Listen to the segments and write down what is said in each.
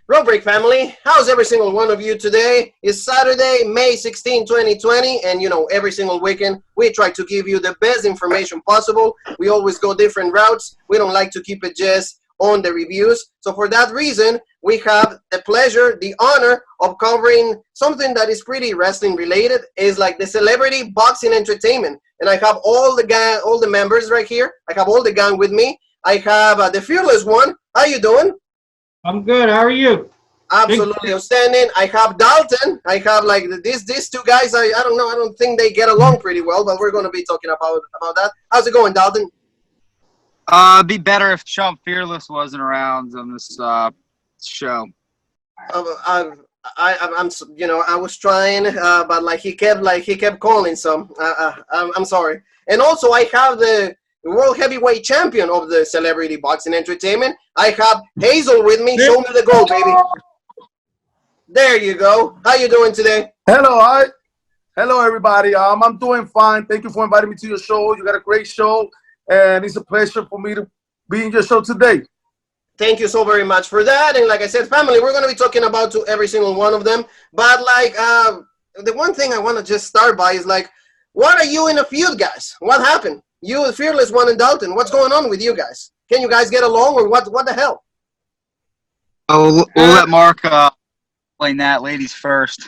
Road Break family, how's every single one of you today? It's Saturday, May 16, 2020, and you know, every single weekend we try to give you the best information possible. We always go different routes. We don't like to keep it just on the reviews. So for that reason, we have the pleasure, the honor of covering something that is pretty wrestling related, is like the celebrity boxing entertainment. And I have all the members right here. I have all the gang with me. I have the fearless one. How you doing? I'm good. How are you? Absolutely outstanding. I have Dalton. I have like these two guys. I don't know. I don't think they get along pretty well, but we're going to be talking about that. How's it going, Dalton? It'd be better if Chump Fearless wasn't around on this show. I'm I was trying, but like he kept calling. So I'm sorry. And also I have the World Heavyweight Champion of the Celebrity Boxing Entertainment. I have Hazel with me. Show me the gold, baby. There you go. How you doing today? Hello, hello everybody. I'm doing fine. Thank you for inviting me to your show. You got a great show, and it's a pleasure for me to be in your show today. Thank you so very much for that. And like I said, family, we're going to be talking about to every single one of them. But like the one thing I want to just start by is like, what are you in a feud, guys? What happened? You, the Fearless One, and Dalton. What's going on with you guys? Can you guys get along, or what? What the hell? Oh, we'll let Mark explain that. Ladies first.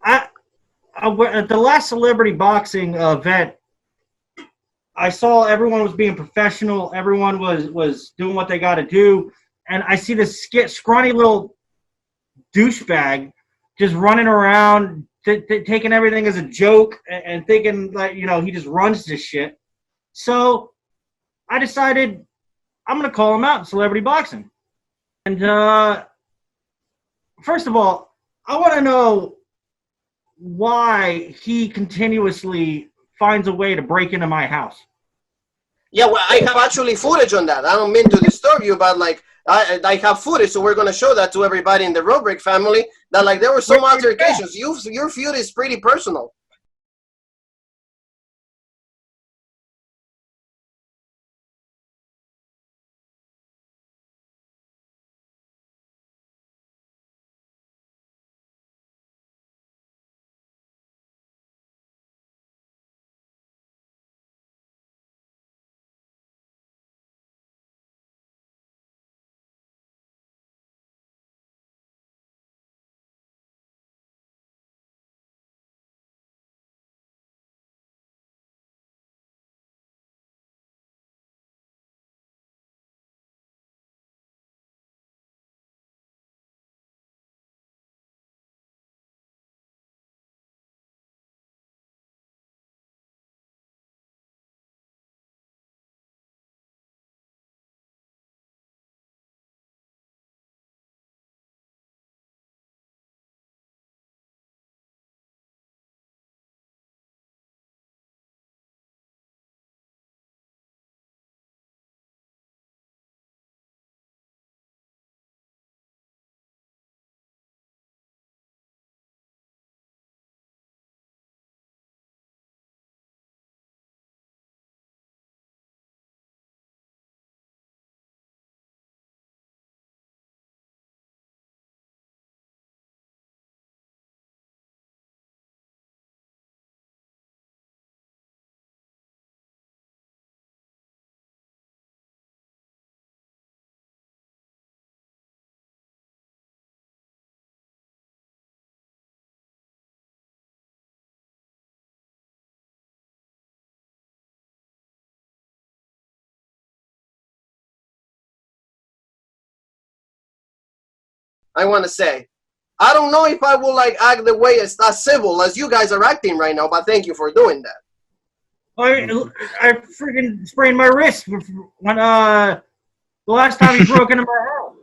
At the last celebrity boxing event, I saw everyone was being professional. Everyone was doing what they got to do, and I see this scrawny little douchebag just running around, taking everything as a joke and thinking like, you know, he just runs this shit. So I decided I'm going to call him out in celebrity boxing. And first of all, I want to know why he continuously finds a way to break into my house. Yeah, well, I have actually footage on that. I don't mean to disturb you, but like I have footage, so we're gonna show that to everybody in the Road Break family. That like there were some altercations. Your feud is pretty personal. I want to say, I don't know if I will like act the way as civil as you guys are acting right now, but thank you for doing that. I freaking sprained my wrist when the last time he broke into my house.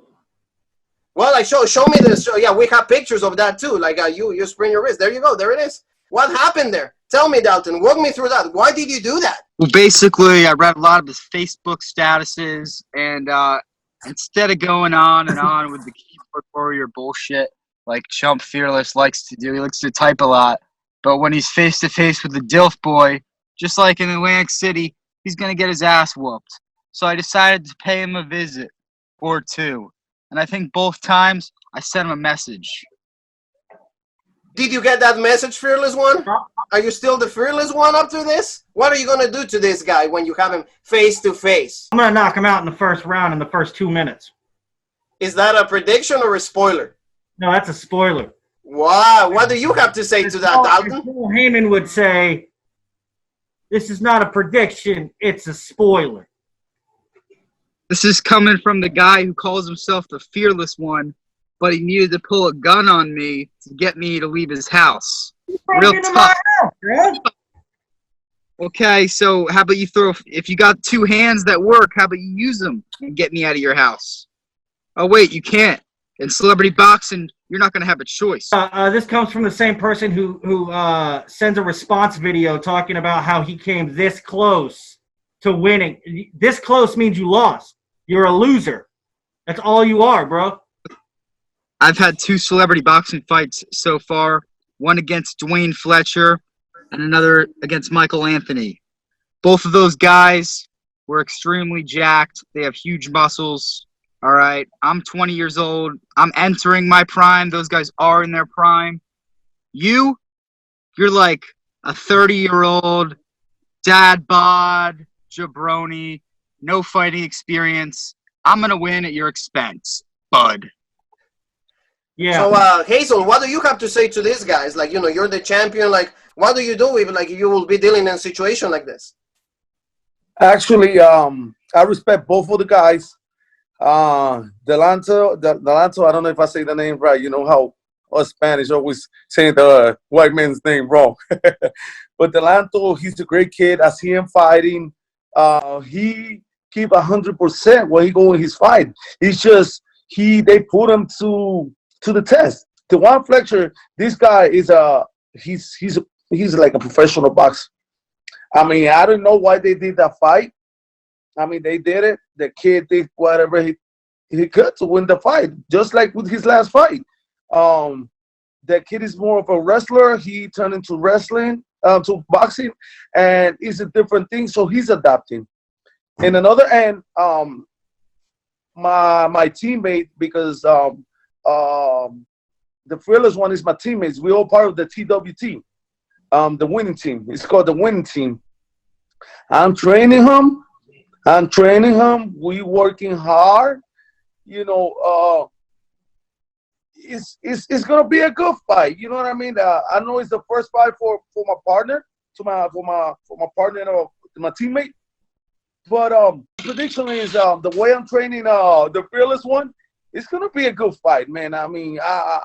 Well, like show me this. Yeah, we have pictures of that too. Like you sprained your wrist. There you go. There it is. What happened there? Tell me, Dalton. Walk me through that. Why did you do that? Well, basically, I read a lot of his Facebook statuses, and instead of going on and on with the keyboard warrior bullshit like Chump Fearless likes to do, he likes to type a lot. But when he's face to face with the DILF boy, just like in Atlantic City, he's going to get his ass whooped. So I decided to pay him a visit or two. And I think both times I sent him a message. Did you get that message, Fearless One? Are you still the Fearless One up to this? What are you going to do to this guy when you have him face to face? I'm going to knock him out in the first round in the first 2 minutes. Is that a prediction or a spoiler? No, that's a spoiler. Wow. What do you have to say to that, Dalton? Paul Heyman would say, this is not a prediction, it's a spoiler. This is coming from the guy who calls himself the Fearless One, but he needed to pull a gun on me to get me to leave his house. Real tough. Okay, so how about you if you got two hands that work, how about you use them and get me out of your house? Oh, wait, you can't. In celebrity boxing, you're not going to have a choice. This comes from the same person who sends a response video talking about how he came this close to winning. This close means you lost. You're a loser. That's all you are, bro. I've had two celebrity boxing fights so far, one against Dwayne Fletcher and another against Michael Anthony. Both of those guys were extremely jacked. They have huge muscles. All right, I'm 20 years old. I'm entering my prime. Those guys are in their prime. You're like a 30-year-old dad bod, jabroni, no fighting experience. I'm going to win at your expense, bud. Yeah. So, Hazel, what do you have to say to these guys? Like, you're the champion. Like, what do you do if, like, you will be dealing in a situation like this? Actually, I respect both of the guys. Delanto, I don't know if I say the name right. You know how us Spanish always saying the white man's name wrong. But Delanto, he's a great kid. I see him fighting. He keep 100% when he go in his fight. It's just they put him to the test. Dwayne Fletcher, this guy is he's like a professional boxer. I mean, I don't know why they did that fight. I mean, they did it. The kid did whatever he could to win the fight, just like with his last fight. The kid is more of a wrestler. He turned into wrestling, to boxing, and it's a different thing, so he's adapting. In another end, my teammate, because the Fearless One is my teammates. We're all part of the TWT, the winning team. It's called the winning team. I'm training him. We working hard. It's gonna be a good fight. You know what I mean? I know it's the first fight for my partner, for my partner, my teammate. But prediction is the way I'm training the Fearless One, it's gonna be a good fight, man. I mean, I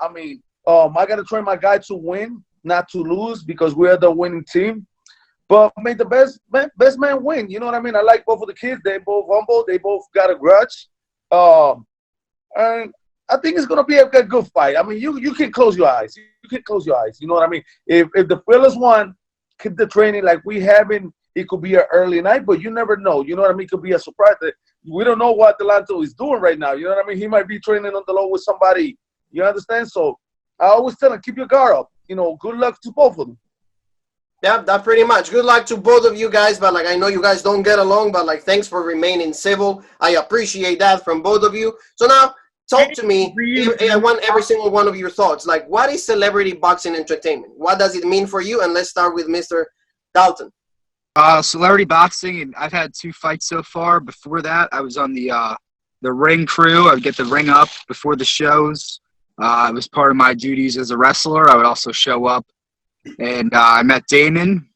gotta train my guy to win, not to lose, because we're the winning team. But make the best man win. You know what I mean? I like both of the kids. They both humble. They both got a grudge. And I think it's gonna be a good fight. I mean, you can close your eyes. You can close your eyes. You know what I mean? If the Fearless One keep the training like we having, it could be an early night, but you never know. You know what I mean? It could be a surprise. We don't know what Delanto is doing right now. You know what I mean? He might be training on the low with somebody. You understand? So I always tell him, keep your guard up. Good luck to both of them. Yeah, that pretty much. Good luck to both of you guys. But, like, I know you guys don't get along, but, like, thanks for remaining civil. I appreciate that from both of you. So now, talk to me. I want every single one of your thoughts. Like, what is celebrity boxing entertainment? What does it mean for you? And let's start with Mr. Dalton. Celebrity boxing, and I've had two fights so far. Before that, I was on the ring crew. I would get the ring up before the shows. It was part of my duties as a wrestler. I would also show up. And I met Damon.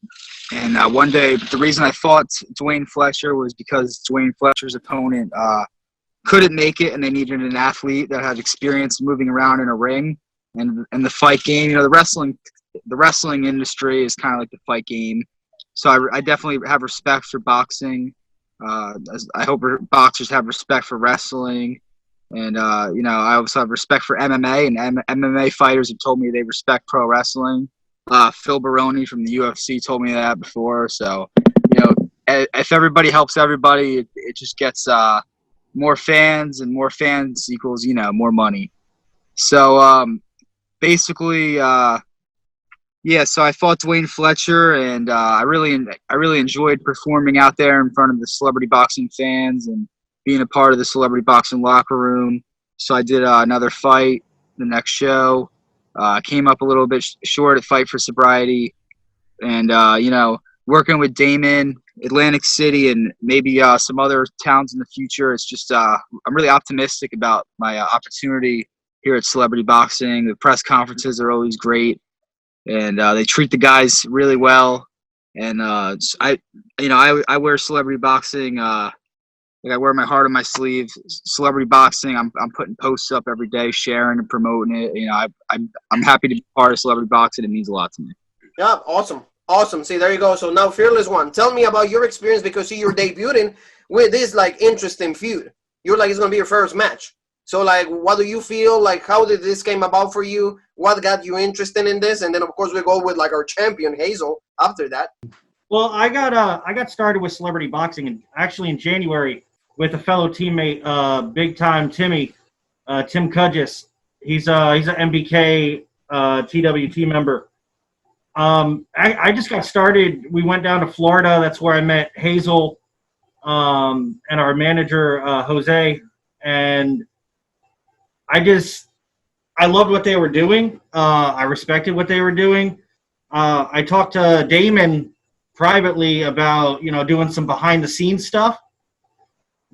And one day, the reason I fought Dwayne Fletcher was because Dwayne Fletcher's opponent couldn't make it, and they needed an athlete that had experience moving around in a ring. And the fight game, the wrestling industry is kind of like the fight game. So I definitely have respect for boxing. I hope boxers have respect for wrestling. And, I also have respect for MMA, and MMA fighters have told me they respect pro wrestling. Phil Baroni from the UFC told me that before. So, if everybody helps everybody, it just gets more fans, and more fans equals, more money. So, basically, Yeah, so I fought Dwayne Fletcher, and I really enjoyed performing out there in front of the celebrity boxing fans and being a part of the celebrity boxing locker room. So I did another fight the next show. Came up a little bit short at Fight for Sobriety, and working with Damon, Atlantic City, and maybe some other towns in the future. It's just I'm really optimistic about my opportunity here at Celebrity Boxing. The press conferences are always great, and they treat the guys really well. And I wear Celebrity Boxing. Like I wear my heart on my sleeve. Celebrity Boxing. I'm putting posts up every day, sharing and promoting it. I'm happy to be part of Celebrity Boxing. It means a lot to me. Yeah, awesome. Awesome. See, there you go. So now, Fearless One, tell me about your experience, because see, you're debuting with this like interesting feud. You're like, it's gonna be your first match. So like, what do you feel? Like, how did this came about for you? What got you interested in this? And then of course we go with like our champion Hazel after that. Well, I got started with celebrity boxing in January with a fellow teammate, big time Timmy, Tim Cudgis. He's an MBK TWT member. I just got started. We went down to Florida. That's where I met Hazel and our manager Jose, and I loved what they were doing. I respected what they were doing. I talked to Damon privately about doing some behind the scenes stuff,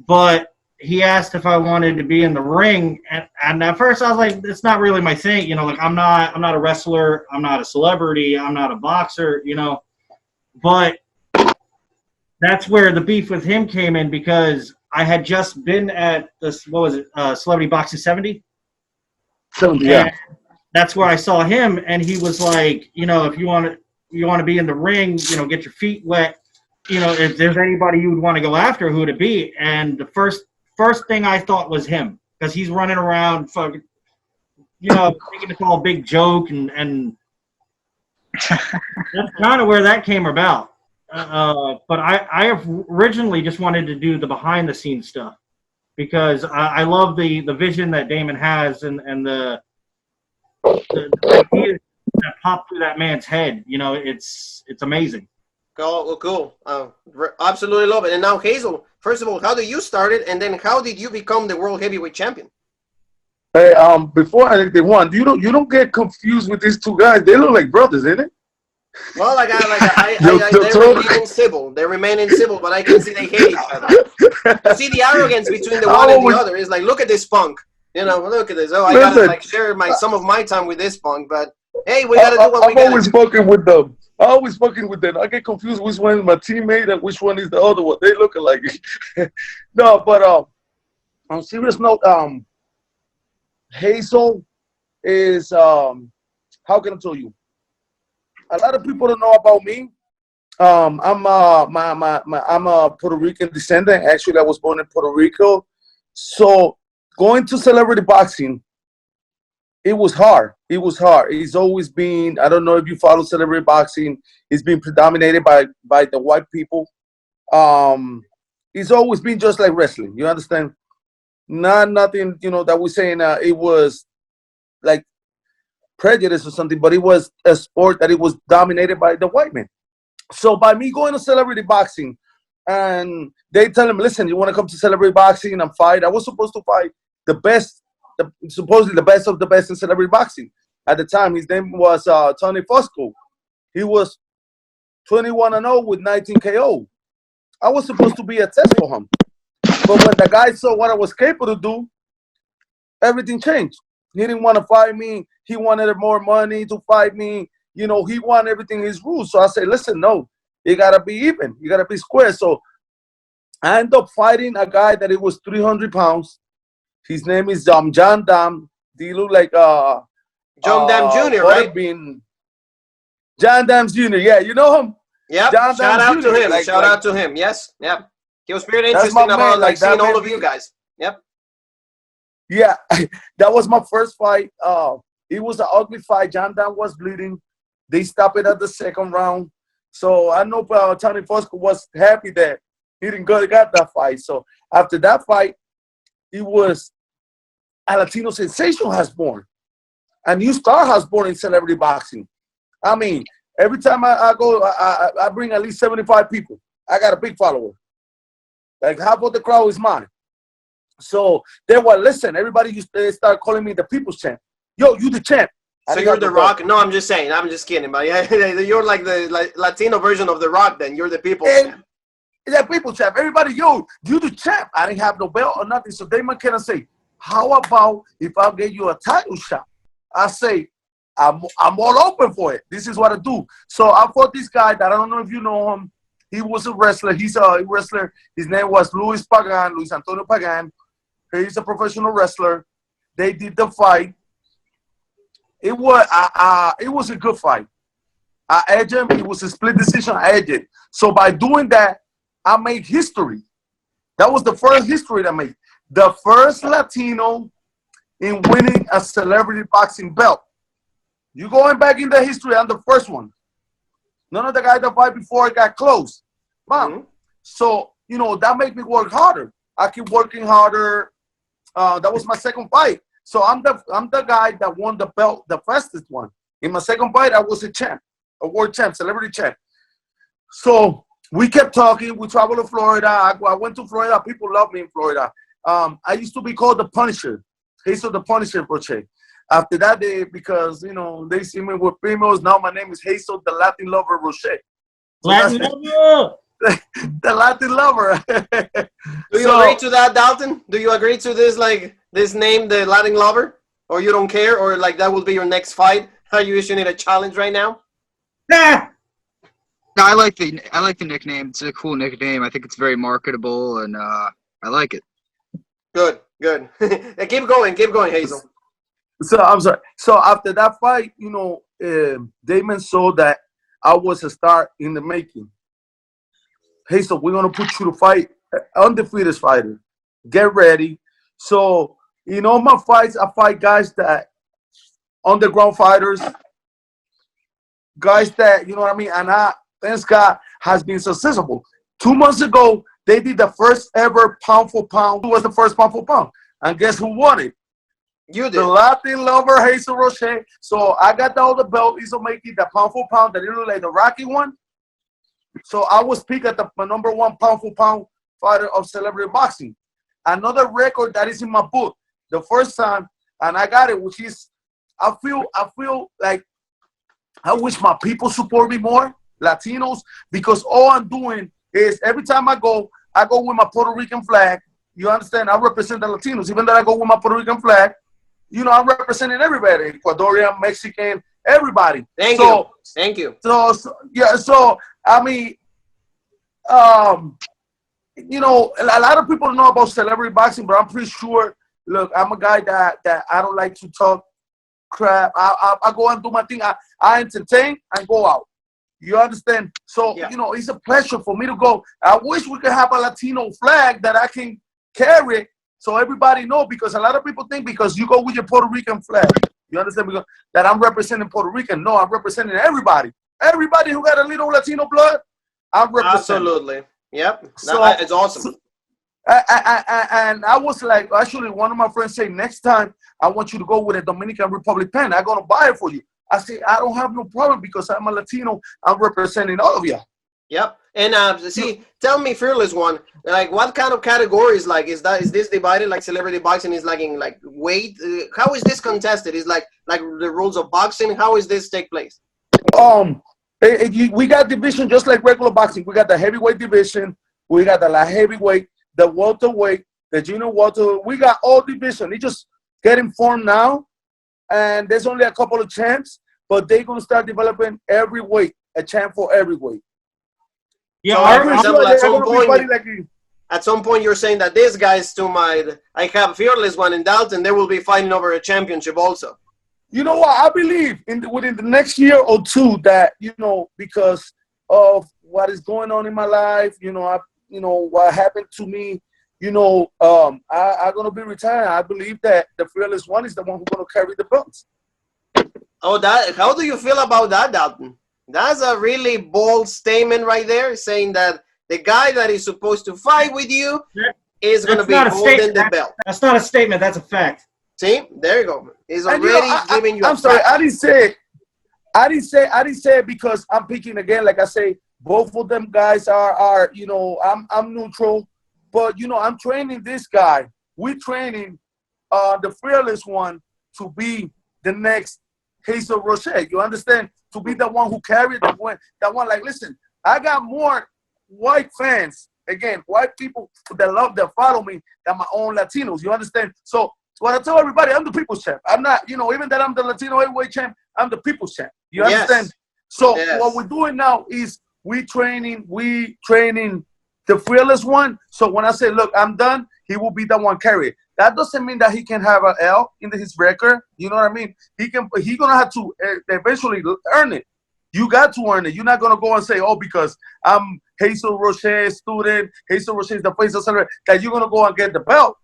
but he asked if I wanted to be in the ring, and at first I was like, it's not really my thing. Like I'm not a wrestler, I'm not a celebrity, I'm not a boxer, but that's where the beef with him came in, because I had just been at this, Celebrity Boxing 70? 70, yeah. That's where I saw him, and he was like, if you want to be in the ring, get your feet wet, if there's anybody you would want to go after, who would it be? And the first thing I thought was him, because he's running around fucking, thinking it's all a big joke, and that's kind of where that came about. But I have originally just wanted to do the behind the scenes stuff, because I love the vision that Damon has, and the ideas that pop through that man's head. It's amazing. Cool. Absolutely love it. And now, Hazel, first of all, how did you start it, and then how did you become the World Heavyweight Champion? Hey, before anything, one, you don't get confused with these two guys. They look like brothers, isn't it? Well, they remain in civil, but I can see they hate each other. You see the arrogance between the one and the other. It's like, look at this punk. Look at this. Oh, I gotta like share some of my time with this punk, but hey, we gotta do what we gotta do. I'm always fucking with them. I get confused which one is my teammate and which one is the other one. They look alike. No, but on serious note, Hazel is how can I tell you? A lot of people don't know about me. I'm a Puerto Rican descendant. Actually, I was born in Puerto Rico. So going to celebrity boxing, it was hard. It's always been, I don't know if you follow celebrity boxing, it's been predominated by the white people. It's always been just like wrestling. You understand? Nothing, that we're saying it was like prejudice or something, but it was a sport that it was dominated by the white men. So by me going to celebrity boxing, and they tell him, listen, you want to come to celebrity boxing and fight? I was supposed to fight the best, supposedly the best of the best in celebrity boxing. At the time, his name was Tony Fosco. He was 21-0 with 19 KO. I was supposed to be a test for him. But when the guy saw what I was capable to do, everything changed. He didn't want to fight me. He wanted more money to fight me. He wanted everything his rules. So I said, listen, no, you got to be even. You got to be square. So I ended up fighting a guy that it was 300 pounds. His name is John Dam. He looked like John Dam Jr., right? John Dam Jr., yeah. You know him? Yeah. Shout out to him. Shout out to him. Yes. Yep. He was pretty interesting about like seeing all of you guys. Yep. Yeah, that was my first fight. It was an ugly fight. John Dan was bleeding. They stopped it at the second round. So I know Tony Fosco was happy that he didn't got that fight. So after that fight, it was a Latino sensation has born. A new star has born in celebrity boxing. I mean, every time I go, I bring at least 75 people. I got a big follower. Like half of the crowd is mine. So they were, listen, everybody used to start calling me the people's champ. Yo, you the champ. So you're the Rock? No, I'm just saying. I'm just kidding. But yeah, you're like the Latino version of the Rock. Then you're the people's champ. Yeah, people champ. Everybody, yo, you the champ. I didn't have no belt or nothing. So they might kind of say, how about if I get you a title shot? I say, I'm all open for it. This is what I do. So I fought this guy that I don't know if you know him. He was a wrestler. He's a wrestler. His name was Luis Antonio Pagan. He's a professional wrestler. They did the fight. It was a good fight. I edged him. It was a split decision. I edged it. So by doing that, I made history. That was the first history I made. The first Latino in winning a celebrity boxing belt. You going back in the history, I'm the first one. None of the guys that fight before it got close. Mom. So, you know, that made me work harder. I keep working harder. That was my second fight. So I'm the guy that won the belt, the fastest one. In my second fight, I was a champ, a world champ, celebrity champ. So we kept talking. We traveled to Florida. I went to Florida. People love me in Florida. I used to be called the Punisher. Hazel the Punisher Roche. After that, because, you know, they see me with females. Now my name is Hazel the Latin Lover Roche. So Latin Lover! The Latin Lover. Do you agree to that, Dalton? Do you agree to this name, the Latin Lover? Or you don't care? Or like that will be your next fight? Are you issuing a challenge right now? Nah! No, I like the nickname. It's a cool nickname. I think it's very marketable, and I like it. Good. Keep going, Hazel. So I'm sorry. So after that fight, you know, Damon saw that I was a star in the making. Hazel, we're gonna put you to fight undefeated fighter. Get ready. So, you know, my fights, I fight guys that underground fighters, guys that, you know what I mean, and this guy has been successful. 2 months ago, they did the first ever pound for pound. Who was the first pound for pound? And guess who won it? You did. The Latin Lover, Hazel Roche. So I got all the belt. He's making the pound for pound that looked like the Rocky one. So I was picked at the number one pound for pound fighter of celebrity boxing. Another record that is in my book. The first time, and I got it, which is, I feel like I wish my people support me more, Latinos, because all I'm doing is every time I go with my Puerto Rican flag. You understand? I represent the Latinos. Even though I go with my Puerto Rican flag, you know, I'm representing everybody, Ecuadorian, Mexican, everybody. Thank you. So I mean, you know, a lot of people know about celebrity boxing, but I'm pretty sure. Look, I'm a guy that I don't like to talk crap. I go and do my thing. I entertain and go out. You understand? So, you know, it's a pleasure for me to go. I wish we could have a Latino flag that I can carry so everybody know, because a lot of people think because you go with your Puerto Rican flag, you understand, because that I'm representing Puerto Rican. No, I'm representing everybody. Everybody who got a little Latino blood, I'm representing. Absolutely. Yep. So, it's awesome. And I was like, actually, one of my friends said, next time I want you to go with a Dominican Republic pen. I'm going to buy it for you. I said, I don't have no problem because I'm a Latino. I'm representing all of you. Yep. And see, tell me, Fearless One, like what kind of categories, like is this divided, like celebrity boxing is like in like weight? How is this contested? Is like the rules of boxing? How is this take place? We got division just like regular boxing. We got the heavyweight division. We got the light heavyweight, the welterweight, the junior welter. We got all division. It just getting formed now, and there's only a couple of champs, but they're gonna start developing every weight, a champ for every weight. Yeah, so for example, at some point you're saying that these guys I have Fearless One in Dalton, they will be fighting over a championship also. You know what? I believe within the next year or two that, you know, because of what is going on in my life, you know, what happened to me, you know, I'm going to be retiring. I believe that the Fearless One is the one who's going to carry the belts. Oh, how do you feel about that, Dalton? That's a really bold statement right there, saying that the guy that is supposed to fight with you is going to be holding the belt. That's not a statement. That's a fact. See, there you go. He's already giving you. I'm sorry, I I didn't say it because I'm picking again. Like I say, both of them guys are I'm neutral, but I'm training this guy. We're training the fearless one to be the next Hazel Roche. You understand? To be the one who carried that one. Like, listen, I got more white fans. Again, white people that follow me than my own Latinos. You understand? So what I tell everybody, I'm the people's champ. I'm not, even that I'm the Latino heavyweight champ, I'm the people's champ. You understand? Yes. So Yes. what we're doing now is we training the fearless one. So when I say, look, I'm done, he will be the one carrying. That doesn't mean that he can have an L in his record. You know what I mean? He's gonna have to eventually earn it. You got to earn it. You're not gonna go and say, oh, because I'm Hazel Roche's student, Hazel Roche is the face of celebrity, that you're gonna go and get the belt.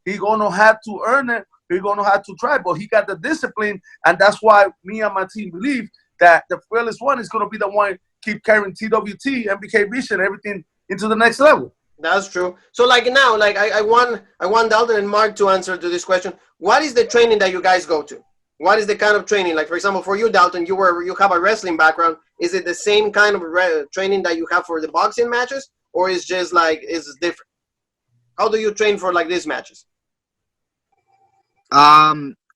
He's gonna have to earn it. He's gonna have to try, but he got the discipline, and that's why me and my team believe that the fearless one is gonna be the one keep carrying TWT, MBK Vision, everything into the next level. That's true. So like now, like I want Dalton and Mark to answer to this question. What is the training that you guys go to? What is the kind of training? Like, for example, for you, Dalton, you have a wrestling background. Is it the same kind of training that you have for the boxing matches, or is just like is it different? How do you train for like these matches?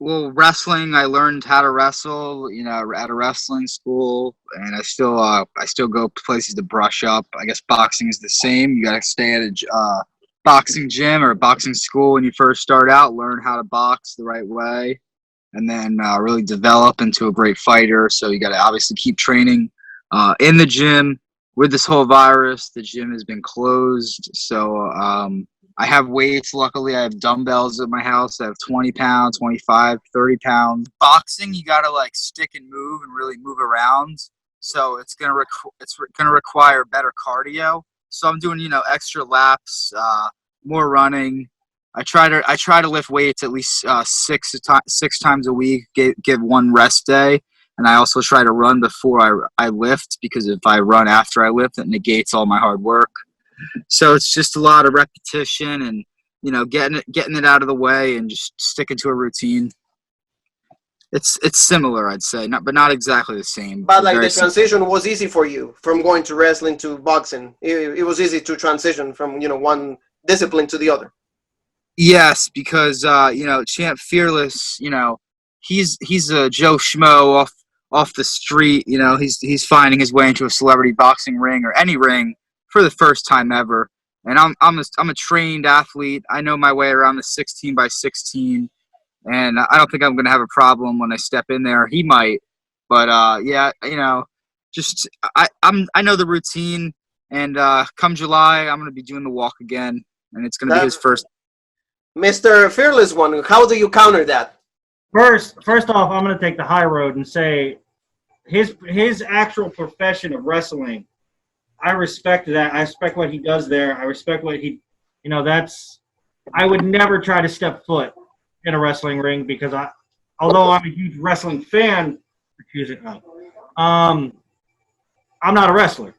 Well, wrestling, I learned how to wrestle, at a wrestling school, and I still go places to brush up. I guess boxing is the same. You got to stay at a boxing gym or a boxing school when you first start out, learn how to box the right way, and then really develop into a great fighter. So you got to obviously keep training in the gym. With this whole virus, the gym has been closed, so I have weights. Luckily, I have dumbbells at my house. I have 20 pounds, 25, 30 pounds. Boxing, you got to like stick and move and really move around. So it's going to require better cardio. So I'm doing, extra laps, more running. I try to lift weights at least six times a week, give one rest day. And I also try to run before I lift, because if I run after I lift, it negates all my hard work. So it's just a lot of repetition and, getting it out of the way and just sticking to a routine. It's similar, I'd say, but not exactly the same. But like the transition was easy for you from going to wrestling to boxing. It was easy to transition from, one discipline to the other. Yes, because, Champ Fearless, he's a Joe Schmo off the street. He's finding his way into a celebrity boxing ring or any ring for the first time ever. And I'm a trained athlete. I know my way around the 16x16, and I don't think I'm going to have a problem when I step in there. He might, but I know the routine. And come July, I'm going to be doing the walk again, and it's going to be his first. Mr. Fearless One, how do you counter that? First off, I'm going to take the high road and say his actual profession of wrestling, I respect that. I respect what he does there. I respect what he, I would never try to step foot in a wrestling ring because although I'm a huge wrestling fan, I'm not a wrestler.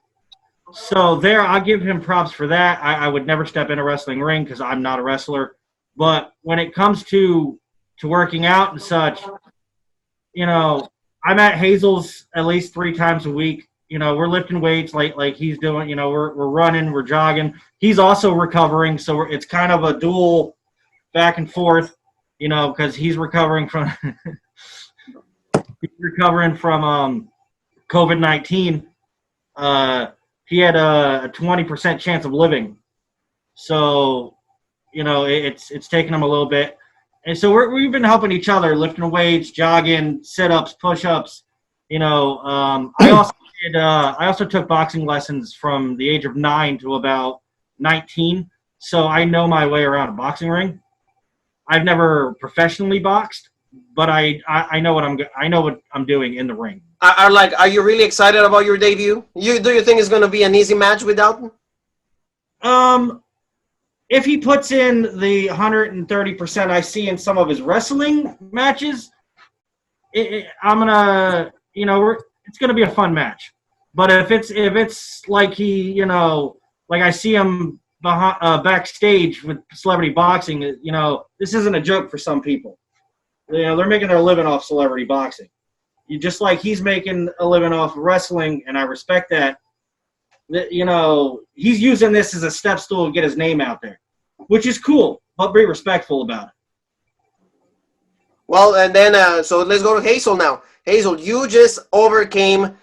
So there, I'll give him props for that. I would never step in a wrestling ring because I'm not a wrestler. But when it comes to working out and such, I'm at Hazel's at least 3 times a week. We're lifting weights like he's doing. We're running, we're jogging. He's also recovering, so it's kind of a dual back and forth. Because he's recovering from COVID-19. He had a 20% chance of living, so it's taken him a little bit. And so we've been helping each other, lifting weights, jogging, sit-ups, push-ups. I also took boxing lessons from the age of 9 to about 19, so I know my way around a boxing ring. I've never professionally boxed, but I know what I'm doing in the ring. Are you really excited about your debut? Do you think it's going to be an easy match with Dalton? If he puts in the 130% I see in some of his wrestling matches, it's going to be a fun match. But if it's like he, like I see him backstage with celebrity boxing, this isn't a joke for some people. They're making their living off celebrity boxing. You just like he's making a living off of wrestling, and I respect that. You know, he's using this as a step stool to get his name out there, which is cool, but be respectful about it. Well, and then, so let's go to Hazel now. Hazel, you just overcame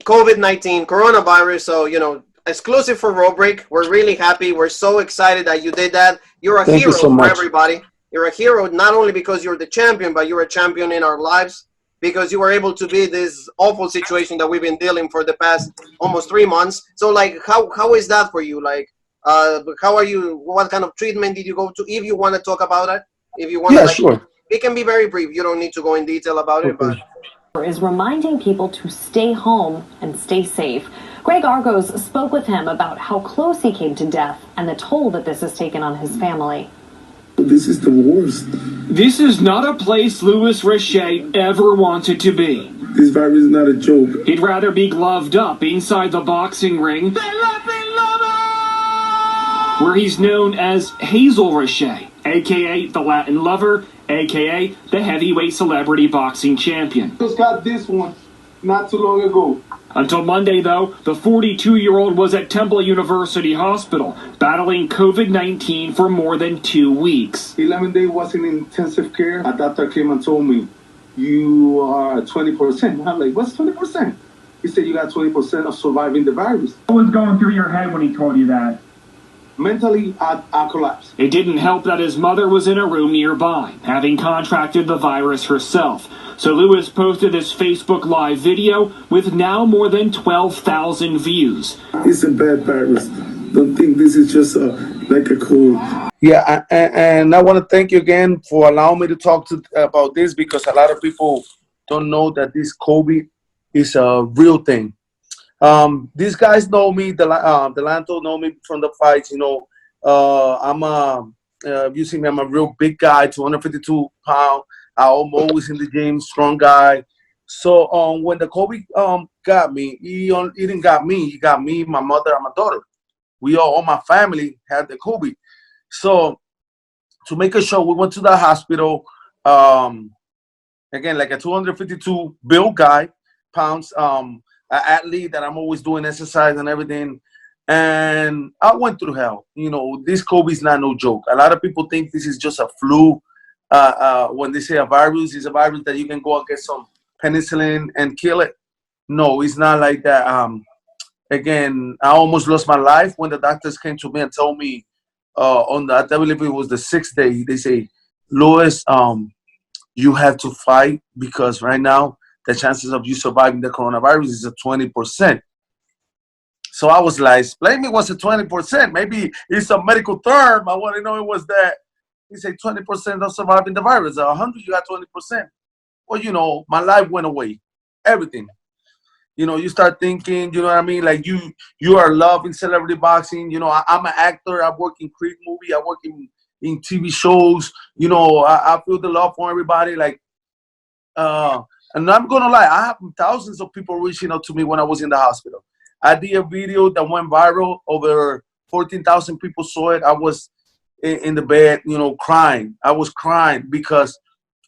COVID-19, coronavirus, so, you know, exclusive for Road Break. We're really happy. We're so excited that you did that. You're a hero for everybody. You're a hero not only because you're the champion, but you're a champion in our lives because you were able to beat this awful situation that we've been dealing for the past almost 3 months. So, like, how is that for you? Like, how are you? What kind of treatment did you go to? If you want to talk about it, if you want, yeah, like, sure. It can be very brief. You don't need to go in detail about it, but is reminding people to stay home and stay safe. Greg Argos spoke with him about how close he came to death and the toll that this has taken on his family. This is the worst. This is not a place Louis Roche ever wanted to be. This virus is not a joke. He'd rather be gloved up inside the boxing ring, where he's known as Hazel Roche, a.k.a. the Latin Lover, a.k.a. the heavyweight celebrity boxing champion. Just got this one not too long ago. Until Monday, though, the 42-year-old was at Temple University Hospital, battling COVID-19 for more than 2 weeks. 11 days was in intensive care. A doctor came and told me, you are 20%. I'm like, what's 20%? He said, you got 20% of surviving the virus. What was going through your head when he told you that? Mentally, I collapsed. It didn't help that his mother was in a room nearby, having contracted the virus herself. So Louis posted this Facebook Live video with now more than 12,000 views. It's a bad virus. Don't think this is just like a cold. Yeah, and I want to thank you again for allowing me to talk about this because a lot of people don't know that this COVID is a real thing. These guys know me. Delanto know me from the fights. You know, you see me, I'm a real big guy, 252 pounds. I'm always in the gym, strong guy. So when the COVID got me, he didn't got me. He got me, my mother, and my daughter. We all my family had the COVID. So to make a show, we went to the hospital. Again, like a 252 build guy, pounds. An athlete that I'm always doing exercise and everything. And I went through hell. You know, this COVID is not no joke. A lot of people think this is just a flu. When they say a virus, it's a virus that you can go and get some penicillin and kill it. No, it's not like that. Again, I almost lost my life when the doctors came to me and told me I believe it was the 6th day, they say, Louis, you have to fight because right now the chances of you surviving the coronavirus is at 20%. So I was like, explain me what's a 20%? Maybe it's a medical term. I want to know it was that. He said 20% of surviving the virus. 100, you got 20%. Well, you know, my life went away. Everything. You know, you start thinking, you know what I mean? Like you are loving celebrity boxing. You know, I'm an actor. I work in Creed movie. I work in TV shows. You know, I feel the love for everybody. Like, and I'm going to lie, I have thousands of people reaching out to me when I was in the hospital. I did a video that went viral. Over 14,000 people saw it. I was in the bed, you know, crying. I was crying because,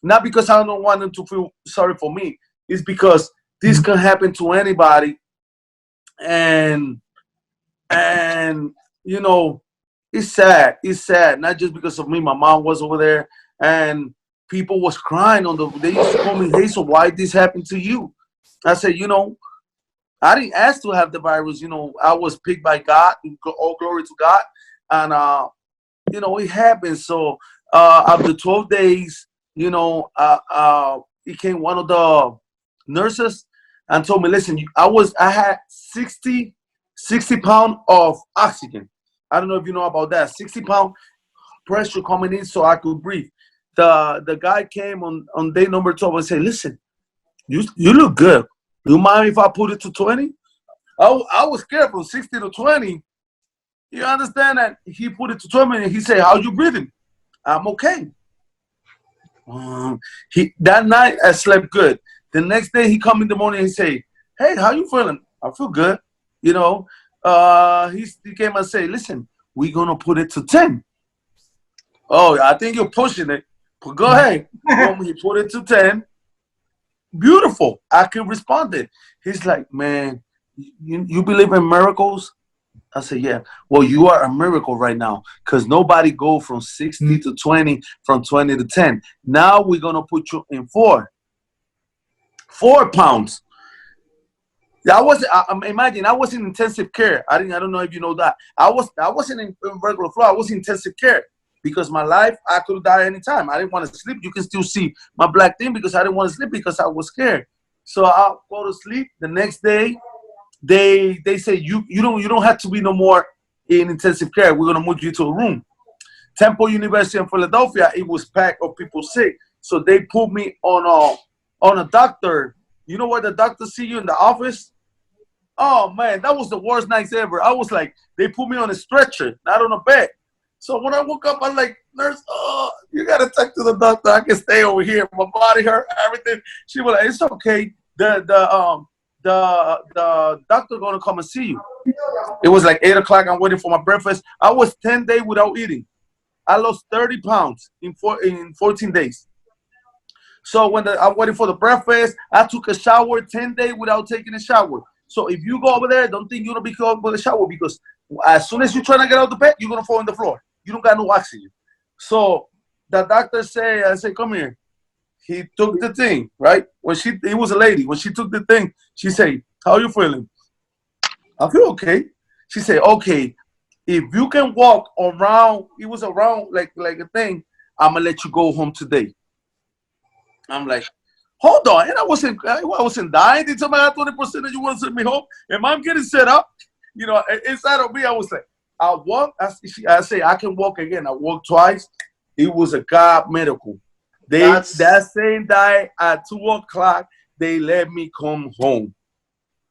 not because I don't want them to feel sorry for me. It's because this can happen to anybody. And you know, it's sad. It's sad. Not just because of me. My mom was over there. And people was crying they used to call me, Hazel, why did this happen to you? I said, you know, I didn't ask to have the virus. You know, I was picked by God. All glory to God. And, you know, it happened. So after 12 days, you know, it came one of the nurses and told me, listen, I had 60 pounds of oxygen. I don't know if you know about that. 60-pound pressure coming in so I could breathe. The guy came on day number 12 and said, listen, you look good. You mind if I put it to 20? I was scared from 60 to 20. You understand that? He put it to 20 and he said, how you breathing? I'm okay. That night I slept good. The next day he come in the morning and he say, hey, how you feeling? I feel good. You know, he came and say, listen, we're going to put it to 10. Oh, I think you're pushing it. But go ahead. He put it to 10. beautiful. I can respond it. He's like, man, you believe in miracles? I said, yeah. Well, you are a miracle right now because nobody go from 60 to 20, from 20 to 10. Now we're going to put you in 4 pounds. Imagine I was in intensive care. I don't know if you know that. I wasn't in regular floor. I was in intensive care because my life, I could die anytime. I didn't want to sleep. You can still see my black thing because I didn't want to sleep because I was scared. So I'll go to sleep. The next day, they say you don't have to be no more in intensive care. We're gonna move you to a room. Temple University in Philadelphia, it was packed of people sick. So they put me on a doctor. You know where the doctor see you in the office? Oh man, that was the worst nights ever. I was like, they put me on a stretcher, not on a bed. So when I woke up, I'm like, nurse, you gotta talk to the doctor. I can stay over here. My body hurt, everything. She was like, it's okay. The doctor gonna come and see you. It was like 8 o'clock. I'm waiting for my breakfast. I was 10 days without eating. I lost 30 pounds in 14 days. So when I'm waiting for the breakfast, I took a shower 10 days without taking a shower. So if you go over there, don't think you're gonna be caught with a shower because as soon as you're trying to get out of the bed, you're gonna fall on the floor. You don't got no oxygen. So the doctor I say, come here. He took the thing, right? It was a lady. When she took the thing, she said, how you feeling? I feel okay. She said, okay, if you can walk around, it was around like a thing, I'm gonna let you go home today. I'm like, hold on. And I wasn't dying. They told me I had 20% that you want to send me home. And I'm getting set up. You know, inside of me, I was like, I walk. I say I can walk again. I walked twice. It was a God miracle. That same day at 2 o'clock, they let me come home.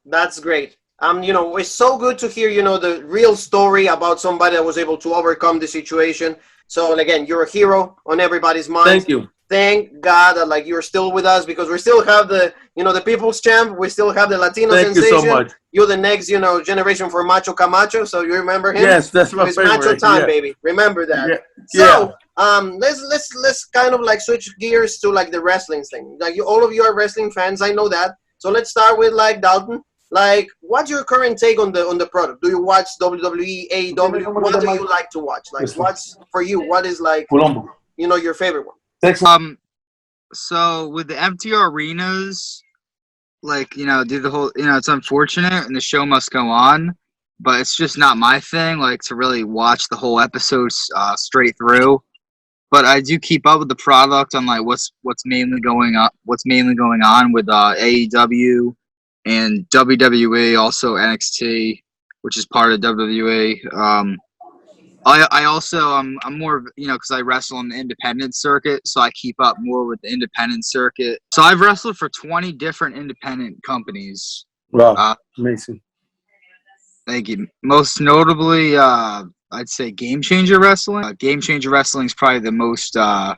That's great. You know, it's so good to hear, you know, the real story about somebody that was able to overcome the situation. So again, you're a hero on everybody's mind. Thank you. Thank God that like you're still with us because we still have the, you know, the people's champ. We still have the Latino sensation. You so much. You're the next, you know, generation for Macho Camacho. So you remember him? Yes, that's my favorite. Macho time, yeah. baby. Remember that. Yeah. So let's kind of like switch gears to like the wrestling thing. Like all of you are wrestling fans. I know that. So let's start with like Dalton. Like, what's your current take on the product? Do you watch WWE, AEW? What do you like to watch? Like, what's for you? What is like, you know, your favorite one? So with the empty arenas, like, you know, do the whole, you know, it's unfortunate and the show must go on, but it's just not my thing, like, to really watch the whole episode straight through. But I do keep up with the product on like what's mainly going on with AEW and WWE, also NXT, which is part of WWE. I also I'm more, you know, because I wrestle on the independent circuit, so I keep up more with the independent circuit. So I've wrestled for 20 different independent companies. Wow, amazing. Thank you. Most notably, I'd say Game Changer Wrestling. Game Changer Wrestling is probably the most. I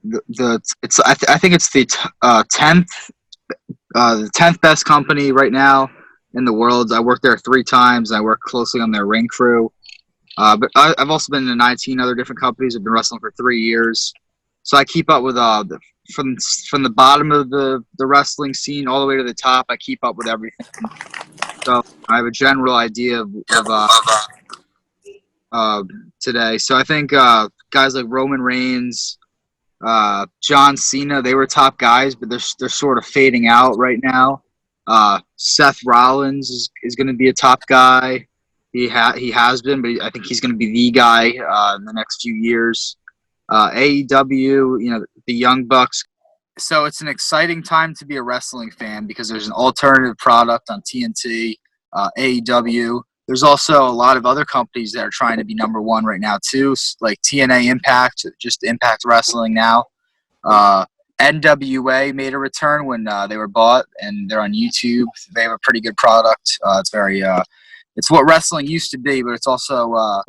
think it's the 10th best company right now in the world. I worked there 3 times. I work closely on their ring crew. But I've also been in 19 other different companies. I've been wrestling for 3 years, so I keep up with from the bottom of the wrestling scene all the way to the top. I keep up with everything, so I have a general idea of today. So I think guys like Roman Reigns, John Cena, they were top guys, but they're sort of fading out right now. Seth Rollins is going to be a top guy. He has been, but I think he's going to be the guy in the next few years. AEW, you know, the Young Bucks. So it's an exciting time to be a wrestling fan because there's an alternative product on TNT, AEW. There's also a lot of other companies that are trying to be number one right now too, like TNA Impact, just Impact Wrestling now. NWA made a return when they were bought, and they're on YouTube. They have a pretty good product. It's very it's what wrestling used to be, but it's also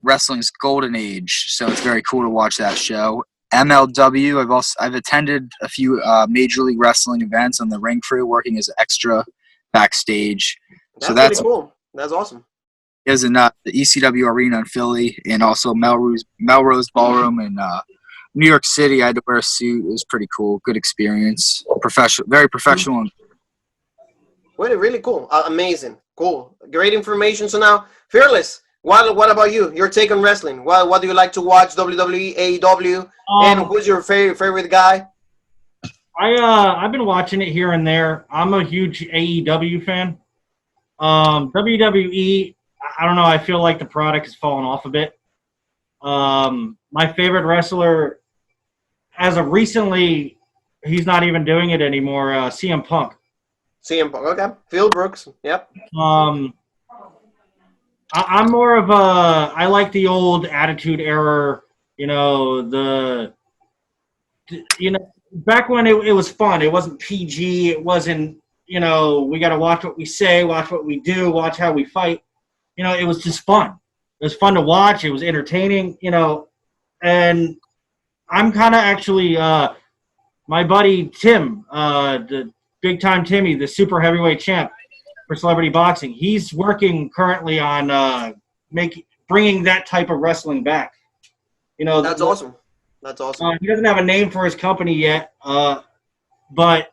wrestling's golden age. So it's very cool to watch that show. MLW, I've attended a few Major League Wrestling events on the ring crew, working as an extra backstage. That's pretty cool. That's awesome. Is in the ECW Arena in Philly, and also Melrose Ballroom in New York City, I had to wear a suit. It was pretty cool. Good experience. Professional, very professional. Really cool. Amazing. Cool. Great information. So now, Fearless, what about you? Your take on wrestling. What do you like to watch? WWE, AEW, and who's your favorite guy? I've been watching it here and there. I'm a huge AEW fan. WWE, I don't know. I feel like the product has fallen off a bit. My favorite wrestler, as of recently, he's not even doing it anymore. CM Punk. CM Punk. Okay. Phil Brooks. Yep. I'm more of a. I like the old Attitude Era. Back when it was fun. It wasn't PG. It wasn't. We got to watch what we say, watch what we do, watch how we fight. It was just fun. It was fun to watch. It was entertaining. And I'm kind of actually my buddy Tim, the big time Timmy, the super heavyweight champ for celebrity boxing. He's working currently on bringing that type of wrestling back. That's awesome. That's awesome. He doesn't have a name for his company yet, but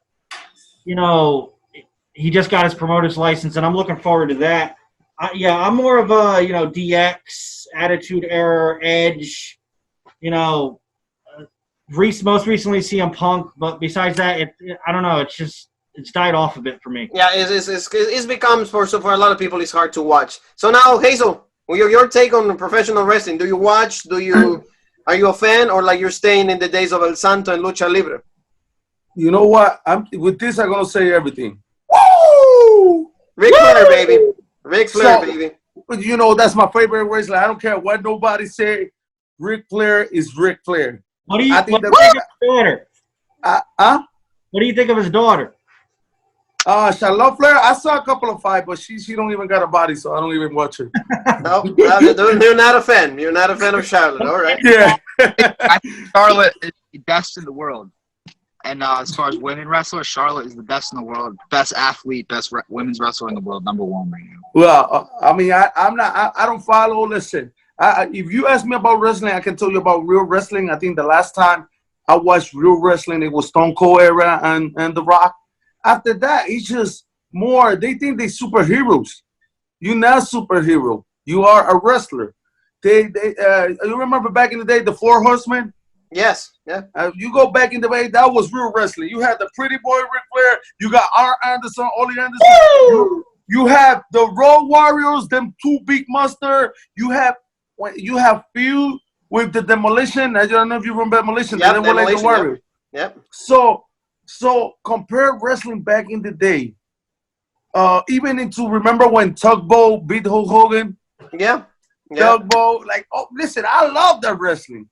he just got his promoter's license, and I'm looking forward to that. I'm more of a DX, Attitude Era, Edge. Most recently CM Punk, but besides that, I don't know. It's died off a bit for me. Yeah, it's becomes for a lot of people it's hard to watch. So now, Hazel, your take on professional wrestling. Do you watch? Are you a fan, or like you're staying in the days of El Santo and Lucha Libre? You know what? I'm gonna say everything. Woo! Ric Flair, baby. Ric Flair, baby. That's my favorite wrestler. I don't care what nobody say. Ric Flair is Ric Flair. What do you think of his daughter? What do you think of his daughter? Charlotte Flair. I saw a couple of fights, but she don't even got a body, so I don't even watch her. No, you're not a fan. You're not a fan of Charlotte. All right. Yeah. I think Charlotte is the best in the world. And as far as women wrestlers, Charlotte is the best in the world, best athlete, best women's wrestler in the world, #1 right now. Well, I don't follow. Listen, if you ask me about wrestling, I can tell you about real wrestling. I think the last time I watched real wrestling, it was Stone Cold era and The Rock. After that, it's just more. They think they're superheroes. You're not a superhero. You are a wrestler. You remember back in the day, the Four Horsemen? Yes. Yeah. You go back in the day, that was real wrestling. You had the Pretty Boy Ric Flair. You got R. Anderson, Ollie Anderson. You have the Road Warriors, them two big monster. You have feud with the Demolition. I don't know if you remember Demolition. Yep, they were like the Warriors. Yep. So compare wrestling back in the day. Even remember when Tugboat beat Hulk Hogan? Yeah. Tugboat, listen, I love that wrestling.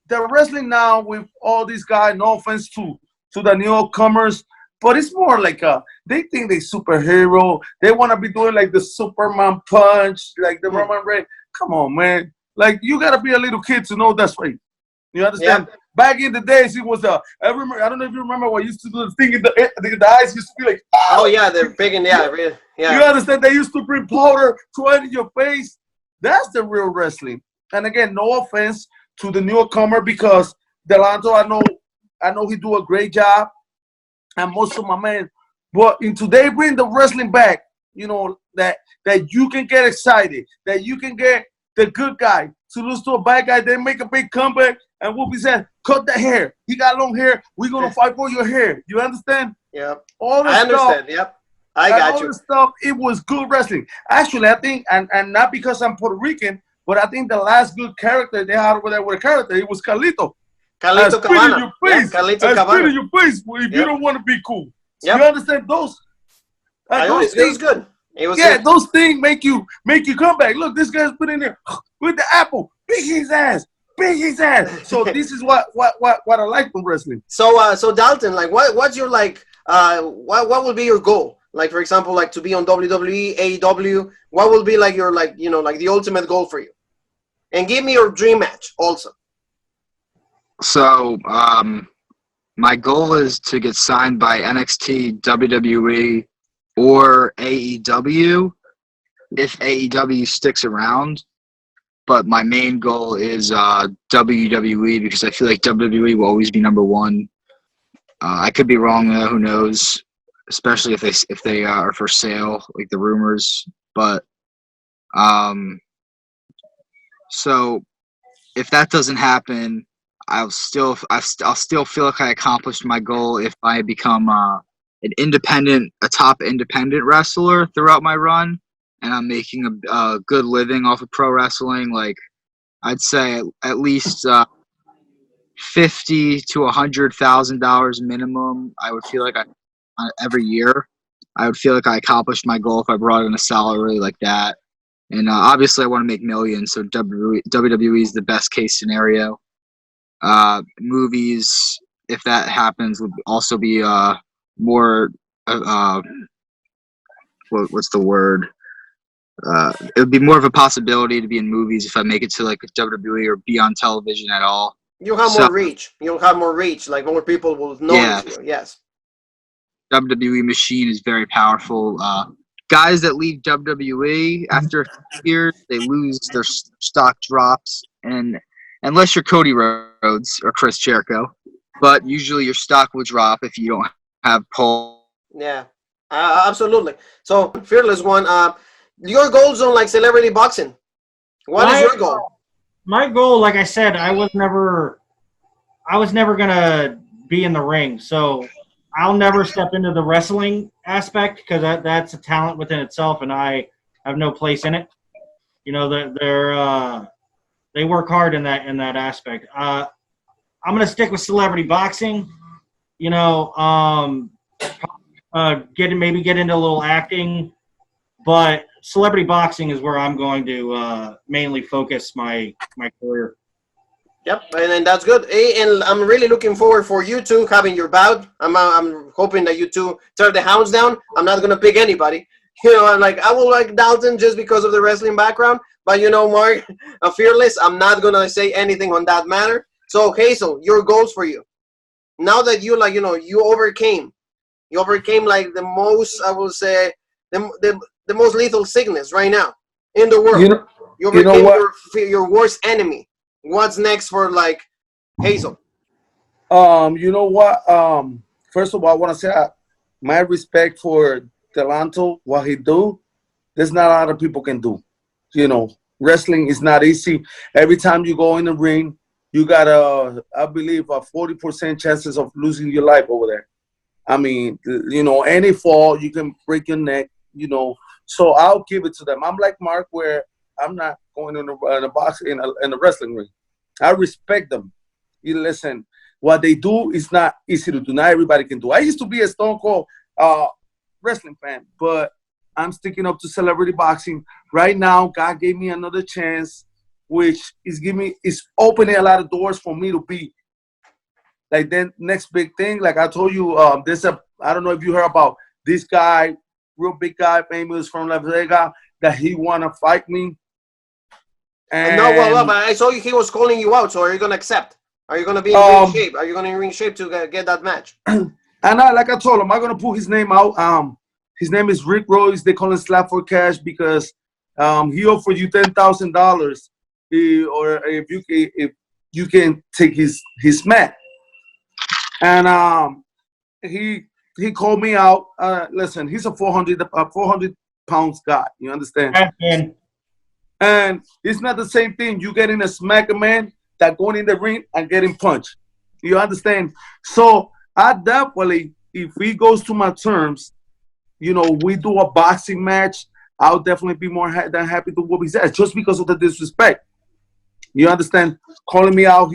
The wrestling now with all these guys, no offense to the newcomers, but it's more like they think they superhero. They want to be doing like the Superman punch, like the Roman Reigns. Come on, man. Like, you got to be a little kid to know that's right. You understand? Yeah. Back in the days, it was I don't know if you remember what used to do the thing in the eyes used to be like, oh yeah, they're big and yeah. You understand? They used to bring powder to it in your face. That's the real wrestling. And again, no offense to the newcomer, because Delonto, I know he do a great job, and most of my men. But they bring the wrestling back, that you can get excited, that you can get the good guy to lose to a bad guy. They make a big comeback, and Whoopi said, "Cut that hair. He got long hair. We're gonna fight for your hair." You understand? Yeah. I understand. Yep. I got all you. The stuff. It was good wrestling. Actually, I think, and not because I'm Puerto Rican, but I think the last good character they had over there with a character, it was Carlito. Carlito Cabana. Carlito Cabana. Your face if you don't want to be cool. Yep. You understand those? It was good. It was good. Those things make you come back. Look, this guy's put in there with the apple. Big his ass. So this is what I like from wrestling. So Dalton, like, what's your what would be your goal? Like, for example, like to be on WWE, AEW, what will be like your the ultimate goal for you? And give me your dream match also. So, my goal is to get signed by NXT, WWE, or AEW, if AEW sticks around. but my main goal is WWE because I feel like WWE will always be number one. I could be wrong though, who knows? Especially if they are for sale, like the rumors. But so if that doesn't happen, I'll still feel like I accomplished my goal if I become a top independent wrestler throughout my run, and I'm making a good living off of pro wrestling. Like I'd say at least $50,000 to $100,000 minimum. I would feel like every year I would feel like I accomplished my goal if I brought in a salary like that. And obviously I want to make millions, so WWE is the best case scenario. Movies, if that happens, would also be more what's the word? It would be more of a possibility to be in movies if I make it to like WWE or be on television at all. You'll have more reach. You'll have more reach. Like more people will notice you. Yes. WWE machine is very powerful. Guys that leave WWE after a few years, they lose, their stock drops, and unless you're Cody Rhodes or Chris Jericho, but usually your stock will drop if you don't have pull. Yeah, absolutely. So, Fearless One, your goals on like celebrity boxing. What is your goal? My goal, like I said, I was never gonna be in the ring, so I'll never step into the wrestling aspect because that's a talent within itself, and I have no place in it. You know, they work hard in that aspect. I'm gonna stick with celebrity boxing. You know, get into a little acting, but celebrity boxing is where I'm going to mainly focus my career. Yep, and that's good. And I'm really looking forward for you two having your bout. I'm hoping that you two tear the hounds down. I'm not gonna pick anybody. You know, I will like Dalton just because of the wrestling background. But you know, Mark, Fearless, I'm not gonna say anything on that matter. So Hazel, your goals for you. Now that you you overcame like the most, I will say, the most lethal sickness right now in the world. You overcame your worst enemy. What's next for like Hazel? You know what? First of all, I want to say my respect for Dalton, what he do. There's not a lot of people can do. You know, wrestling is not easy. Every time you go in the ring, you got I believe, a 40% chances of losing your life over there. I mean, you know, any fall, you can break your neck, you know. So I'll give it to them. I'm like Mark, where I'm not going in a box in a wrestling ring. I respect them. You listen, what they do is not easy to do. Not everybody can do. I used to be a Stone Cold wrestling fan, but I'm sticking up to celebrity boxing. Right now, God gave me another chance, which is opening a lot of doors for me to be like the next big thing. Like I told you, I don't know if you heard about this guy, real big guy, famous from Las Vegas, that he want to fight me. And no, well, but I saw he was calling you out. So are you gonna accept? Are you gonna be in ring shape? Are you gonna be in ring shape to get that match? And like I told him, I'm gonna put his name out. His name is Rick Royce. They call him Slap for Cash because he offered you $10,000, or if you can take his mat. And he called me out. Listen, he's a 400 pounds guy. You understand? And it's not the same thing. You getting a smack a man that going in the ring and getting punched. You understand? So I definitely, if he goes to my terms, you know, we do a boxing match, I'll definitely be more than happy to whoop his ass just because of the disrespect. You understand? Calling me out,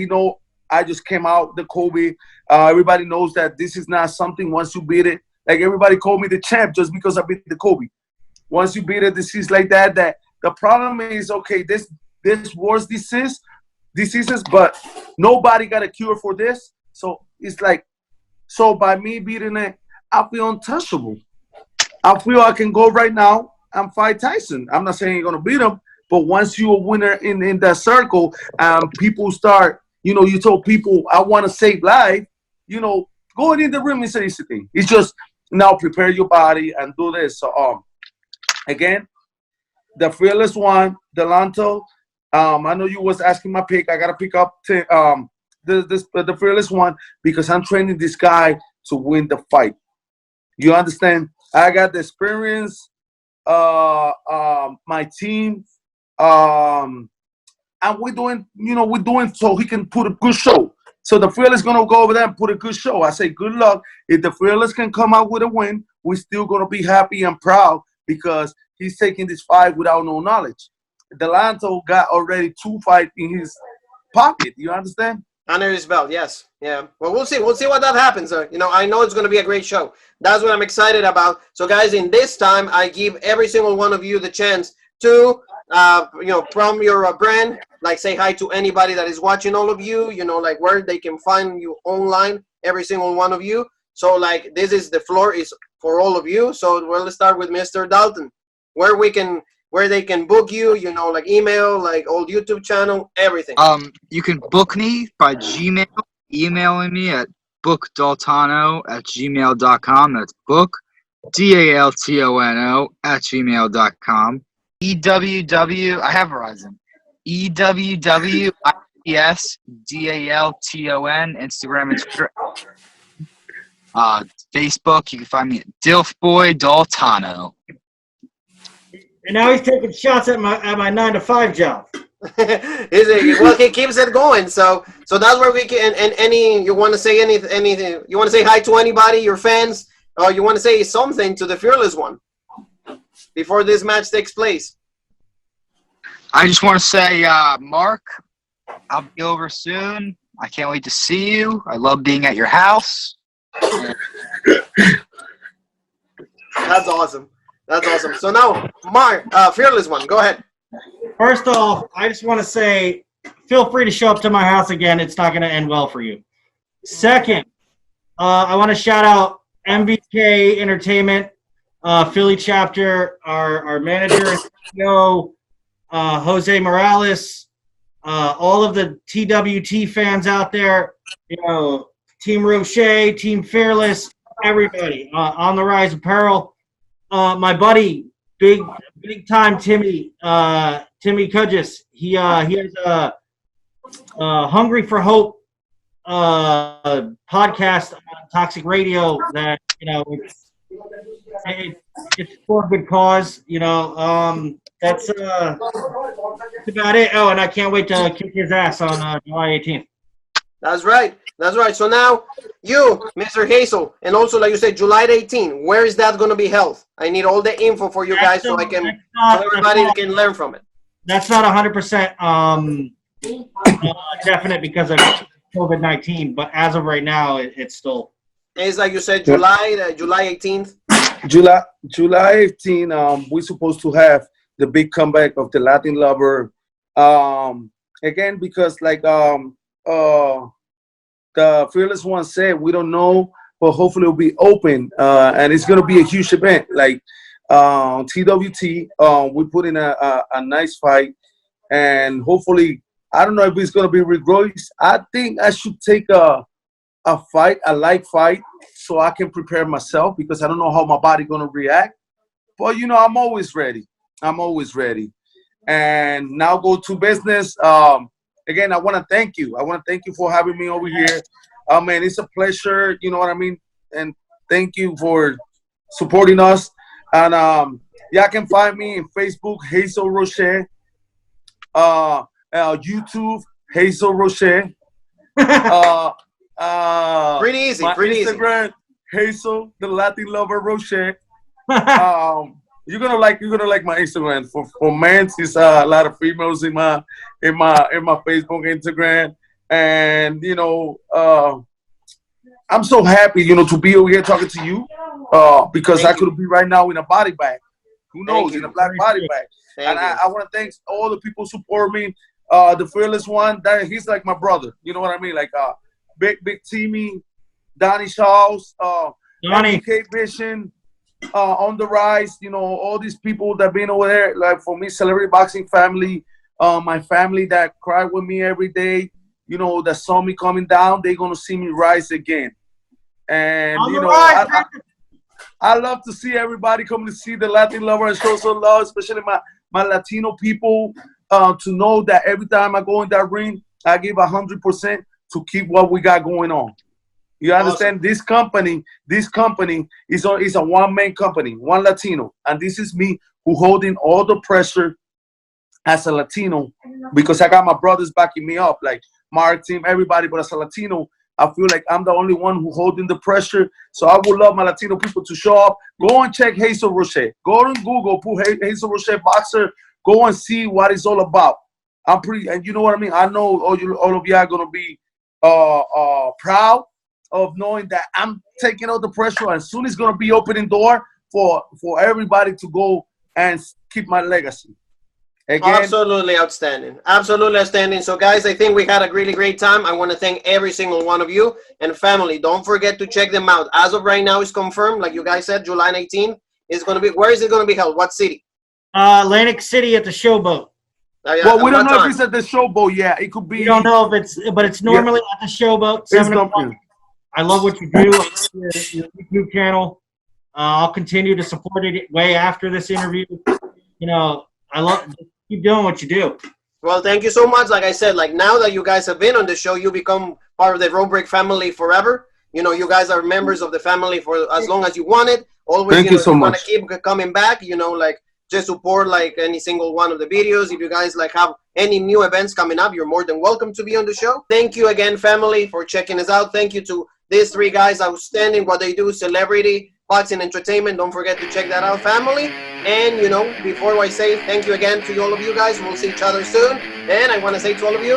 I just came out the Kobe. Everybody knows that this is not something once you beat it. Like everybody called me the champ just because I beat the Kobe. Once you beat a disease like that the problem is, okay, this was diseases, but nobody got a cure for this. So it's like, so by me beating it, I feel untouchable. I feel I can go right now and fight Tyson. I'm not saying you're going to beat him, but once you're a winner in that circle, people start, you told people, I want to save life, going in the ring is an easy thing. It's just now prepare your body and do this. So, again, the Fearless One, Dalton, I know you was asking my pick. I gotta pick up the Fearless One because I'm training this guy to win the fight. You understand? I got the experience. My team. And we're doing so he can put a good show. So the Fearless gonna go over there and put a good show. I say good luck. If the Fearless can come out with a win, we're still gonna be happy and proud because he's taking this fight without no knowledge. Delanto got already 2 fights in his pocket. You understand? Under his belt, yes. Yeah. Well, we'll see. We'll see what that happens. I know it's going to be a great show. That's what I'm excited about. So, guys, in this time, I give every single one of you the chance to, from your brand, like say hi to anybody that is watching all of you, like where they can find you online, every single one of you. So, like, the floor is for all of you. So, let's start with Mr. Dalton, where they can book you, like email, like old YouTube channel, everything. You can book me by Gmail, emailing me at bookdaltano@gmail.com. That's book, DALTONO @gmail.com. EWW, I have Verizon. EWWISDALTON, Instagram and Twitter. Facebook, you can find me at Dilfboy Daltano. And now he's taking shots at my 9-to-5 job. Well, he keeps it going. So that's where we can. And any you want to say anything? You want to say hi to anybody, your fans, or you want to say something to the Fearless One before this match takes place? I just want to say, Mark, I'll be over soon. I can't wait to see you. I love being at your house. That's awesome. That's awesome. So now, Mark, Fearless One, go ahead. First off, I just want to say, feel free to show up to my house again. It's not going to end well for you. Second, I want to shout out MVK Entertainment, Philly chapter, our manager, CEO, Jose Morales, all of the TWT fans out there, Team Roche, Team Fearless, everybody, On the Rise Apparel. My buddy, big time Timmy Kudges. He has a Hungry for Hope podcast on Toxic Radio that it's for a good cause. That's about it. Oh, and I can't wait to kick his ass on July 18th. That's right. That's right. So now, you, Mr. Hazel, and also, like you said, July 18th, where is that going to be held? I need all the info for you guys so everybody can learn from it. That's not 100% definite because of COVID-19, but as of right now, it's still. It's like you said, July 18th. July 18th, we're supposed to have the big comeback of the Latin Lover. Again, because the Fearless One said, we don't know, but hopefully it'll be open. And it's going to be a huge event. Like TWT, we put in a nice fight. And hopefully, I don't know if it's going to be Rick Royce. I think I should take a light fight, so I can prepare myself because I don't know how my body going to react. But, I'm always ready. And now go to business. Again, I want to thank you. I want to thank you for having me over here. Man, it's a pleasure. You know what I mean? And thank you for supporting us. And you can find me in Facebook, Hazel Roche. YouTube, Hazel Roche. Pretty easy. Instagram, Hazel, the Latin Lover Roche. You're gonna like my Instagram. For men, it's a lot of females in my Facebook, Instagram, and I'm so happy, to be over here talking to you, because I could be right now in a body bag. Who knows, in a black body bag. And I want to thank all the people who support me. The Fearless One, he's like my brother. You know what I mean? Like Big Timmy, Donnie Charles, Donnie K Vision. On the Rise, all these people that been over there, like for me, Celebrity Boxing family, my family that cry with me every day, that saw me coming down, they're going to see me rise again. And, I love to see everybody coming to see the Latin Lover and show some love, especially my Latino people. to know that every time I go in that ring, I give 100% to keep what we got going on. You understand? Awesome. This company is a one-man company, one Latino, and this is me who holding all the pressure as a Latino, because I got my brothers backing me up, like Mark, team, everybody. But as a Latino, I feel like I'm the only one who holding the pressure. So I would love my Latino people to show up. Go and check Hazel Roche. Go on Google, put Hazel Roche boxer. Go and see what it's all about. I'm pretty, and you know what I mean. I know all of you are gonna be proud of knowing that I'm taking out the pressure, and soon it's gonna be opening door for everybody to go and keep my legacy. Again, absolutely outstanding. Absolutely outstanding. So, guys, I think we had a really great time. I want to thank every single one of you. And family, don't forget to check them out. As of right now, it's confirmed. Like you guys said, July 19th is going to be. Where is it going to be held? What city? Atlantic City at the Showboat. Yeah, well, we don't know if it's at the Showboat yet. It could be. We don't know if it's, but it's normally at the Showboat. 7 o'clock. I love what you do. I love your YouTube channel. I'll continue to support it way after this interview. You know, I love. Keep doing what you do. Well, thank you so much. Like I said, like now that you guys have been on the show, you become part of the Road Break family forever. You know, you guys are members of the family for as long as you want it. Always, thank you so much. Want to keep coming back. You know, like just support like any single one of the videos. If you guys like have any new events coming up, you're more than welcome to be on the show. Thank you again, family, for checking us out. Thank you to these three guys, outstanding what they do, celebrity, boxing, entertainment. Don't forget to check that out, family. And, you know, before I say thank you again to all of you guys, we'll see each other soon. And I want to say to all of you,